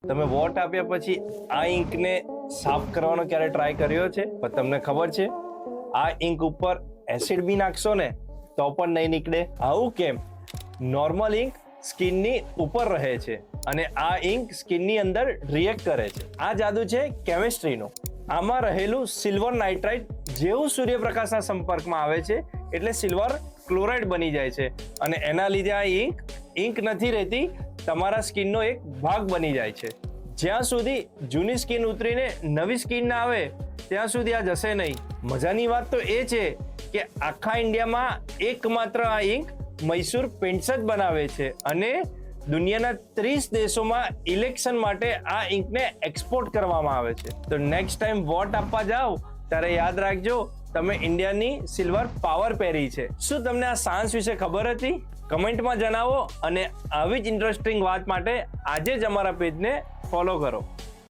તમે વોટ આપ્યા પછી આ ઇંકને સાફ કરવાનો ક્યારે ટ્રાય કર્યો છે? પણ તમને ખબર છે આ ઇંક ઉપર એસિડ બી નાખશો ને તો પણ નહીં નીકળે. આવું કેમ? નોર્મલ ઇંક સ્કિનની ઉપર રહે છે અને આ ઇંક સ્કિનની અંદર રિએક્ટ કરે છે. આ જાદુ છે કેમિસ્ટ્રીનો. આમાં રહેલું સિલ્વર નાઇટ્રાઇટ જેવું સૂર્યપ્રકાશના સંપર્કમાં આવે છે એટલે સિલ્વર ક્લોરાઇડ બની જાય છે અને એના લીધે આ ઇંક નથી રહેતી, તમારા સ્કિનનો એક ભાગ બની જાય છે. જ્યાં સુધી જૂની સ્કિન ઉતરીને નવી સ્કિન ના આવે ત્યાં સુધી આ જશે નહીં. મજાની વાત તો એ છે કે આખા ઇન્ડિયામાં એકમાત્ર આ ઇંક મૈસૂર પેઇન્ટ્સ જ બનાવે છે અને દુનિયાના 30 દેશોમાં ઇલેક્શન માટે આ ઇંકને એક્સપોર્ટ કરવામાં આવે છે. તો નેક્સ્ટ ટાઈમ વોટ આપવા જાઓ ત્યારે યાદ રાખજો તમે ઇન્ડિયાની સિલ્વર પાવર પહેરી છે. શું તમને આ સાયન્સ વિશે ખબર હતી? કમેન્ટમાં જણાવો અને આવી જ ઇન્ટરેસ્ટિંગ વાત માટે આજે જ અમારા પેજને ફોલો કરો.